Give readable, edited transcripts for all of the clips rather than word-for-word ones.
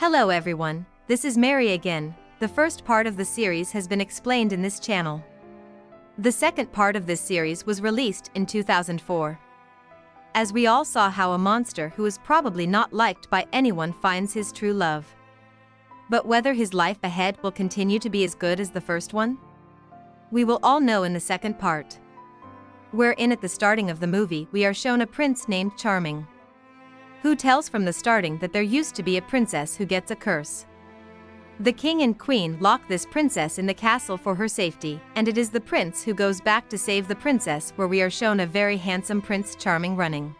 Hello everyone, this is Mary again. The first part of the series has been explained in this channel. The second part of this series was released in 2004. As we all saw how a monster who is probably not liked by anyone finds his true love. But whether his life ahead will continue to be as good as the first one? We will all know in the second part. Wherein at the starting of the movie we are shown a prince named Charming, who tells from the starting that there used to be a princess who gets a curse. The king and queen lock this princess in the castle for her safety, and it is the prince who goes back to save the princess, where we are shown a very handsome Prince Charming running.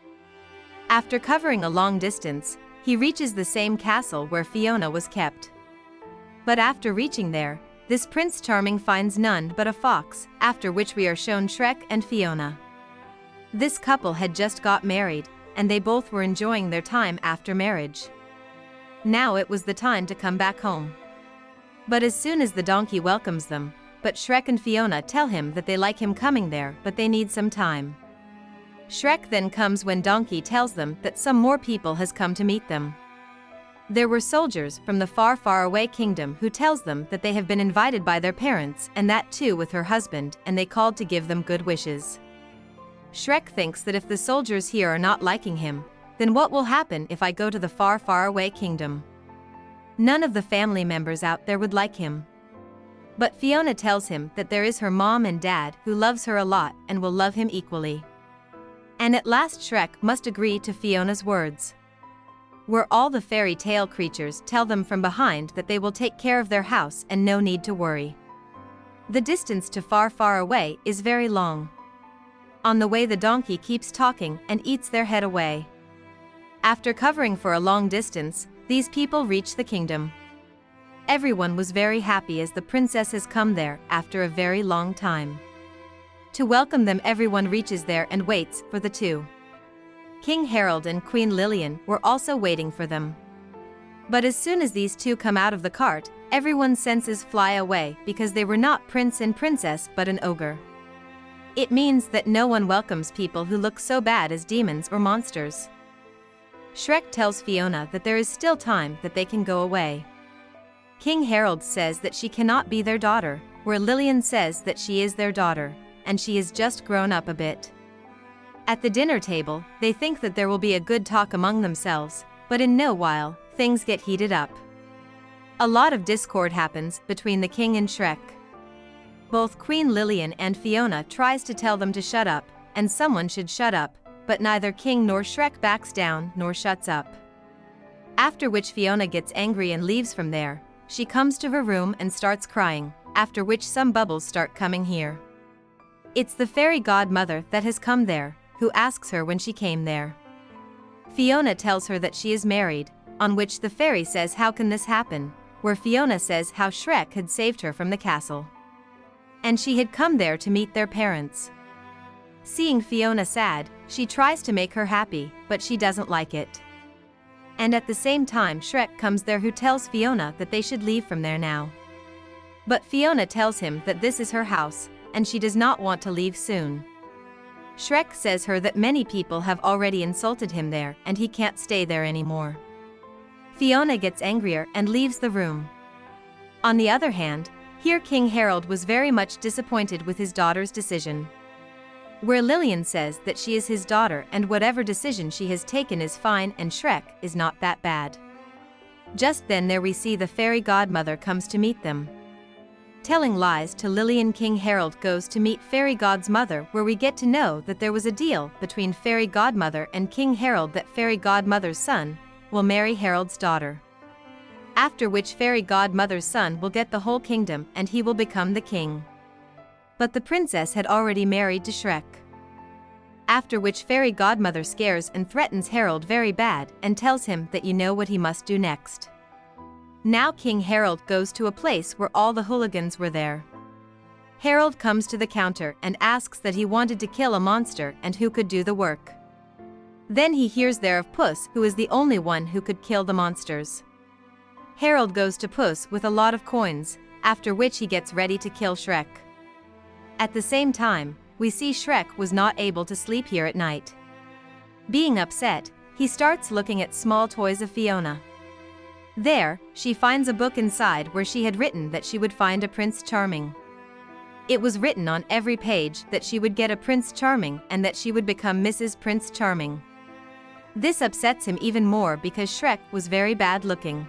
After covering a long distance, he reaches the same castle where Fiona was kept. But after reaching there, this Prince Charming finds none but a fox, after which we are shown Shrek and Fiona. This couple had just got married, and they both were enjoying their time after marriage. Now it was the time to come back home. But as soon as the donkey welcomes them, but Shrek and Fiona tell him that they like him coming there, but they need some time. Shrek then comes when Donkey tells them that some more people has come to meet them. There were soldiers from the far, far away kingdom who tells them that they have been invited by their parents, and that too with her husband, and they called to give them good wishes. Shrek thinks that if the soldiers here are not liking him, then what will happen if I go to the far, far away kingdom? None of the family members out there would like him. But Fiona tells him that there is her mom and dad who loves her a lot and will love him equally. And at last Shrek must agree to Fiona's words, where all the fairy tale creatures tell them from behind that they will take care of their house and no need to worry. The distance to far, far away is very long. On the way the donkey keeps talking and eats their head away. After covering for a long distance, these people reach the kingdom. Everyone was very happy as the princess has come there after a very long time. To welcome them, everyone reaches there and waits for the two. King Harold and Queen Lillian were also waiting for them. But as soon as these two come out of the cart, everyone's senses fly away because they were not prince and princess but an ogre. It means that no one welcomes people who look so bad as demons or monsters. Shrek tells Fiona that there is still time, that they can go away. King Harold says that she cannot be their daughter, where Lillian says that she is their daughter, and she is just grown up a bit. At the dinner table, they think that there will be a good talk among themselves, but in no while, things get heated up. A lot of discord happens between the king and Shrek. Both Queen Lillian and Fiona tries to tell them to shut up, and someone should shut up, but neither King nor Shrek backs down nor shuts up. After which Fiona gets angry and leaves from there. She comes to her room and starts crying, after which some bubbles start coming here. It's the Fairy Godmother that has come there, who asks her when she came there. Fiona tells her that she is married, on which the fairy says how can this happen, where Fiona says how Shrek had saved her from the castle, and she had come there to meet their parents. Seeing Fiona sad, she tries to make her happy, but she doesn't like it. And at the same time Shrek comes there, who tells Fiona that they should leave from there now. But Fiona tells him that this is her house, and she does not want to leave soon. Shrek says her that many people have already insulted him there and he can't stay there anymore. Fiona gets angrier and leaves the room. On the other hand, here King Harold was very much disappointed with his daughter's decision, where Lillian says that she is his daughter and whatever decision she has taken is fine and Shrek is not that bad. Just then there we see the Fairy Godmother comes to meet them. Telling lies to Lillian, King Harold goes to meet Fairy God's mother, where we get to know that there was a deal between Fairy Godmother and King Harold that Fairy Godmother's son will marry Harold's daughter. After which Fairy Godmother's son will get the whole kingdom and he will become the king. But the princess had already married to Shrek. After which Fairy Godmother scares and threatens Harold very bad and tells him that you know what he must do next. Now King Harold goes to a place where all the hooligans were there. Harold comes to the counter and asks that he wanted to kill a monster and who could do the work. Then he hears there of Puss, who is the only one who could kill the monsters. Harold goes to Puss with a lot of coins, after which he gets ready to kill Shrek. At the same time, we see Shrek was not able to sleep here at night. Being upset, he starts looking at small toys of Fiona. There, she finds a book inside where she had written that she would find a Prince Charming. It was written on every page that she would get a Prince Charming and that she would become Mrs. Prince Charming. This upsets him even more because Shrek was very bad looking.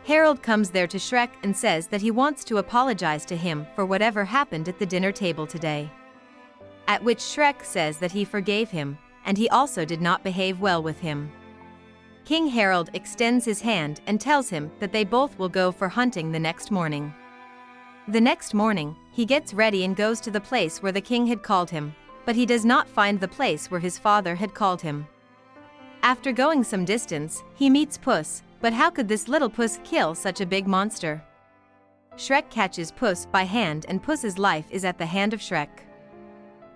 Harold comes there to Shrek and says that he wants to apologize to him for whatever happened at the dinner table today. At which Shrek says that he forgave him, and he also did not behave well with him. King Harold extends his hand and tells him that they both will go for hunting the next morning. The next morning, he gets ready and goes to the place where the king had called him, but he does not find the place where his father had called him. After going some distance, he meets Puss, but how could this little Puss kill such a big monster? Shrek catches Puss by hand and Puss's life is at the hand of Shrek.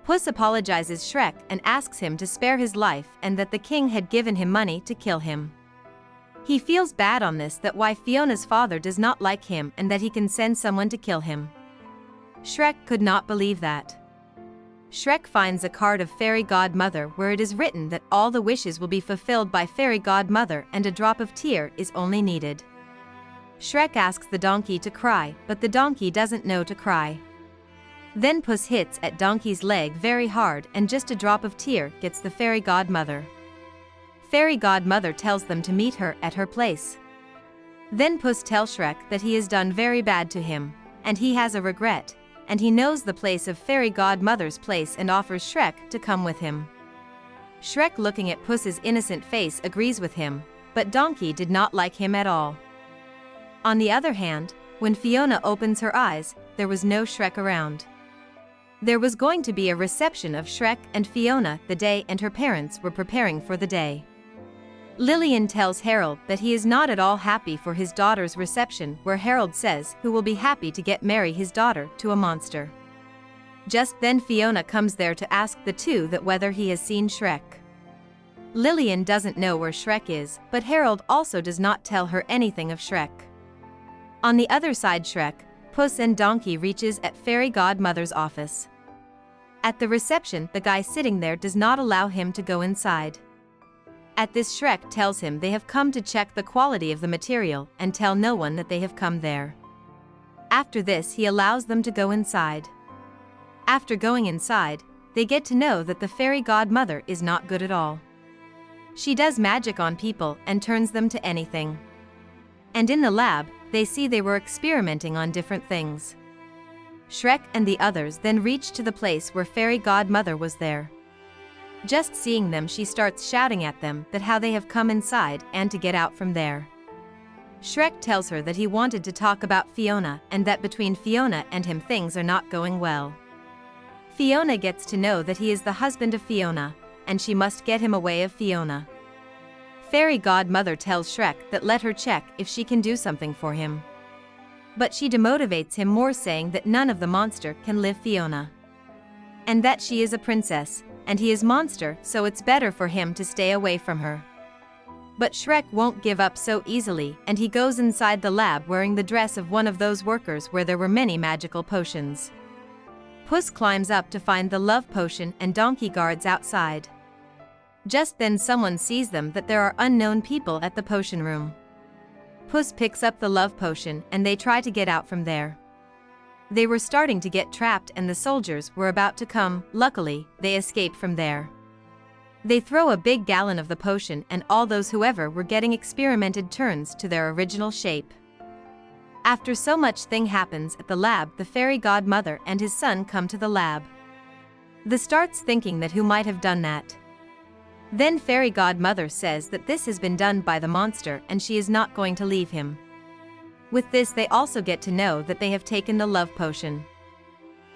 Puss apologizes Shrek and asks him to spare his life and that the king had given him money to kill him. He feels bad on this that why Fiona's father does not like him and that he can send someone to kill him. Shrek could not believe that. Shrek finds a card of Fairy Godmother where it is written that all the wishes will be fulfilled by Fairy Godmother and a drop of tear is only needed. Shrek asks the donkey to cry, but the donkey doesn't know to cry. Then Puss hits at Donkey's leg very hard and just a drop of tear gets the Fairy Godmother. Fairy Godmother tells them to meet her at her place. Then Puss tells Shrek that he has done very bad to him, and he has a regret, and he knows the place of Fairy Godmother's place and offers Shrek to come with him. Shrek, looking at Puss's innocent face, agrees with him, but Donkey did not like him at all. On the other hand, when Fiona opens her eyes, there was no Shrek around. There was going to be a reception of Shrek and Fiona the day and her parents were preparing for the day. Lillian tells Harold that he is not at all happy for his daughter's reception where Harold says who will be happy to get marry his daughter to a monster. Just then Fiona comes there to ask the two that whether he has seen Shrek. Lillian doesn't know where Shrek is, but Harold also does not tell her anything of Shrek. On the other side, Shrek, Puss and Donkey reaches at Fairy Godmother's office. At the reception, the guy sitting there does not allow him to go inside. At this, Shrek tells him they have come to check the quality of the material and tell no one that they have come there. After this, he allows them to go inside. After going inside, they get to know that the Fairy Godmother is not good at all. She does magic on people and turns them to anything. And in the lab, they see they were experimenting on different things. Shrek and the others then reach to the place where Fairy Godmother was there. Just seeing them, she starts shouting at them that how they have come inside and to get out from there. Shrek tells her that he wanted to talk about Fiona and that between Fiona and him things are not going well. Fiona gets to know that he is the husband of Fiona, and she must get him away of Fiona. Fairy Godmother tells Shrek that let her check if she can do something for him. But she demotivates him more, saying that none of the monster can live Fiona. And that she is a princess, and he is monster, so it's better for him to stay away from her. But Shrek won't give up so easily, and he goes inside the lab wearing the dress of one of those workers where there were many magical potions. Puss climbs up to find the love potion and Donkey guards outside. Just then someone sees them that there are unknown people at the potion room. Puss picks up the love potion and they try to get out from there. They were starting to get trapped and the soldiers were about to come. Luckily, they escape from there. They throw a big gallon of the potion and all those whoever were getting experimented turns to their original shape. After so much thing happens at the lab, the Fairy Godmother and his son come to the lab. The starts thinking that who might have done that. Then Fairy Godmother says that this has been done by the monster and she is not going to leave him. With this they also get to know that they have taken the love potion.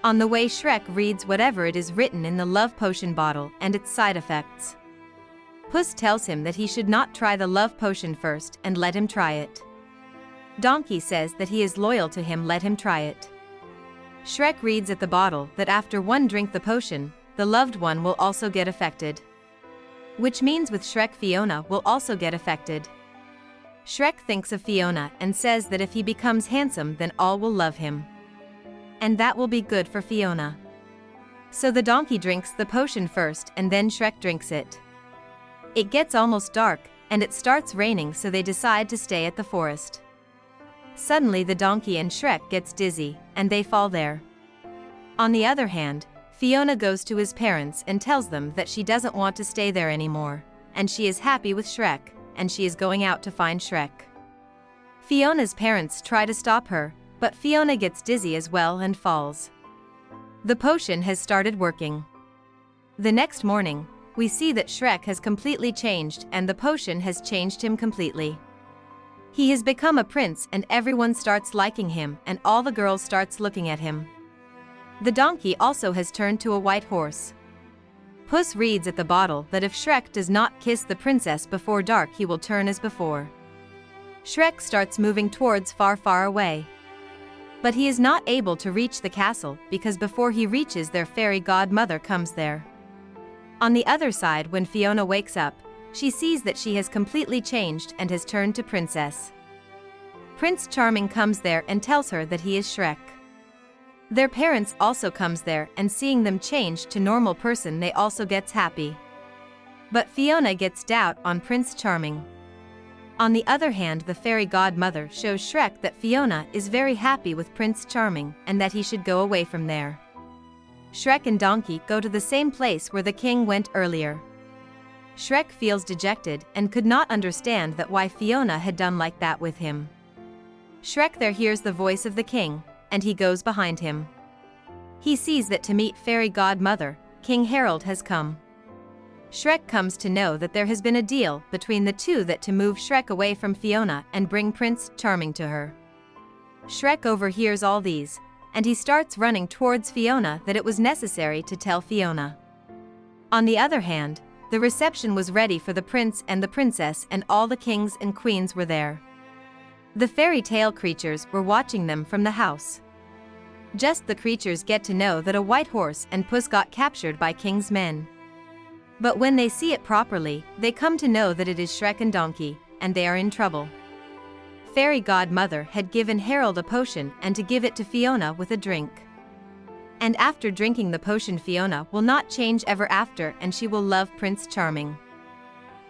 On the way, Shrek reads whatever it is written in the love potion bottle and its side effects. Puss tells him that he should not try the love potion first and let him try it. Donkey says that he is loyal to him, let him try it. Shrek reads at the bottle that after one drink the potion, the loved one will also get affected. Which means with Shrek, Fiona will also get affected. Shrek thinks of Fiona and says that if he becomes handsome then all will love him. And that will be good for Fiona. So the donkey drinks the potion first and then Shrek drinks it. It gets almost dark, and it starts raining, so they decide to stay at the forest. Suddenly the donkey and Shrek gets dizzy, and they fall there. On the other hand, Fiona goes to his parents and tells them that she doesn't want to stay there anymore, and she is happy with Shrek, and she is going out to find Shrek. Fiona's parents try to stop her, but Fiona gets dizzy as well and falls. The potion has started working. The next morning, we see that Shrek has completely changed, and the potion has changed him completely. He has become a prince, and everyone starts liking him, and all the girls starts looking at him. The donkey also has turned to a white horse. Puss reads at the bottle that if Shrek does not kiss the princess before dark, he will turn as before. Shrek starts moving towards far away. But he is not able to reach the castle, because before he reaches there, Fairy Godmother comes there. On the other side, when Fiona wakes up, she sees that she has completely changed and has turned to princess. Prince Charming comes there and tells her that he is Shrek. Their parents also comes there, and seeing them change to normal person, they also gets happy. But Fiona gets doubt on Prince Charming. On the other hand, the Fairy Godmother shows Shrek that Fiona is very happy with Prince Charming and that he should go away from there. Shrek and Donkey go to the same place where the king went earlier. Shrek feels dejected and could not understand that why Fiona had done like that with him. Shrek there hears the voice of the king, and he goes behind him. He sees that to meet Fairy Godmother, King Harold has come. Shrek comes to know that there has been a deal between the two that to move Shrek away from Fiona and bring Prince Charming to her. Shrek overhears all these, and he starts running towards Fiona that it was necessary to tell Fiona. On the other hand, the reception was ready for the prince and the princess, and all the kings and queens were there. The fairy tale creatures were watching them from the house. Just the creatures get to know that a white horse and Puss got captured by King's men. But when they see it properly, they come to know that it is Shrek and Donkey, and they are in trouble. Fairy Godmother had given Harold a potion and to give it to Fiona with a drink. And after drinking the potion, Fiona will not change ever after, and she will love Prince Charming.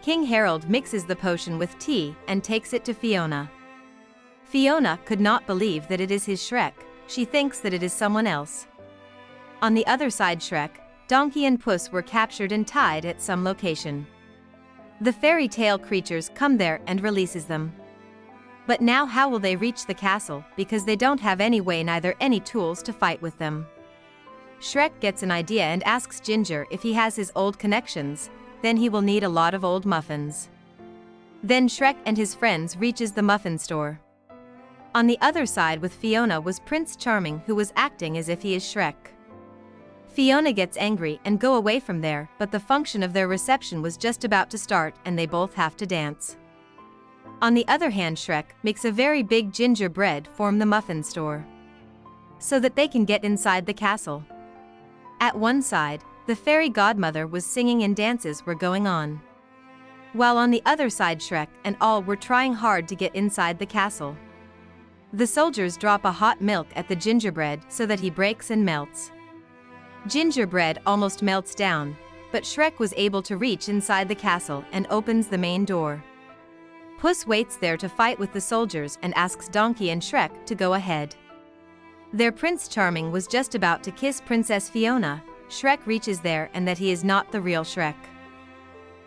King Harold mixes the potion with tea and takes it to Fiona. Fiona could not believe that it is his Shrek, she thinks that it is someone else. On the other side, Shrek, Donkey and Puss were captured and tied at some location. The fairy tale creatures come there and releases them. But now how will they reach the castle, because they don't have any way, neither any tools to fight with them. Shrek gets an idea and asks Ginger if he has his old connections, then he will need a lot of old muffins. Then Shrek and his friends reaches the muffin store. On the other side with Fiona was Prince Charming, who was acting as if he is Shrek. Fiona gets angry and go away from there, but the function of their reception was just about to start and they both have to dance. On the other hand, Shrek makes a very big gingerbread form the muffin store, so that they can get inside the castle. At one side, the Fairy Godmother was singing and dances were going on, while on the other side Shrek and all were trying hard to get inside the castle. The soldiers drop a hot milk at the gingerbread so that he breaks and melts. Gingerbread almost melts down, but Shrek was able to reach inside the castle and opens the main door. Puss waits there to fight with the soldiers and asks Donkey and Shrek to go ahead. Their Prince Charming was just about to kiss Princess Fiona. Shrek reaches there and that he is not the real Shrek.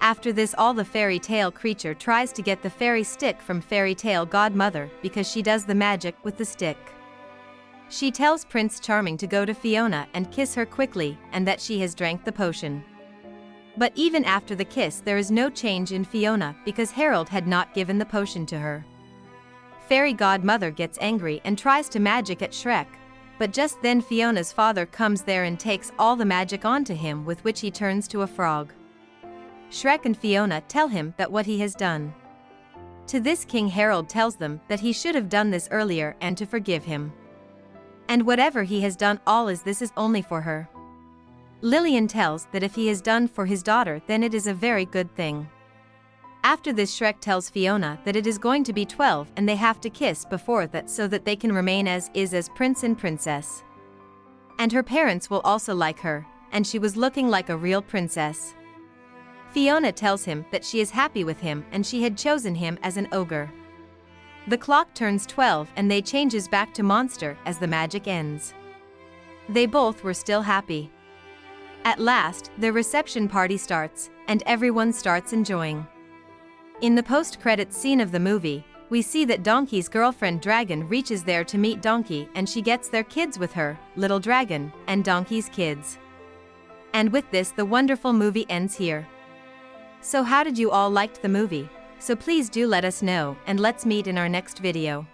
After this, all the fairy tale creature tries to get the fairy stick from Fairy Tale Godmother because she does the magic with the stick. She tells Prince Charming to go to Fiona and kiss her quickly and that she has drank the potion. But even after the kiss there is no change in Fiona because Harold had not given the potion to her. Fairy Godmother gets angry and tries to magic at Shrek, but just then Fiona's father comes there and takes all the magic onto him, with which he turns to a frog. Shrek and Fiona tell him that what he has done. To this, King Harold tells them that he should have done this earlier and to forgive him. And whatever he has done, all is this is only for her. Lillian tells that if he has done for his daughter, then it is a very good thing. After this, Shrek tells Fiona that it is going to be 12 and they have to kiss before that so that they can remain as prince and princess. And her parents will also like her, and she was looking like a real princess. Fiona tells him that she is happy with him and she had chosen him as an ogre. The clock turns 12 and they changes back to monster as the magic ends. They both were still happy. At last, the reception party starts, and everyone starts enjoying. In the post-credits scene of the movie, we see that Donkey's girlfriend Dragon reaches there to meet Donkey and she gets their kids with her, Little Dragon, and Donkey's kids. And with this the wonderful movie ends here. So how did you all liked the movie? So please do let us know and let's meet in our next video.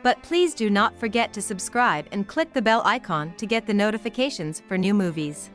But please do not forget to subscribe and click the bell icon to get the notifications for new movies.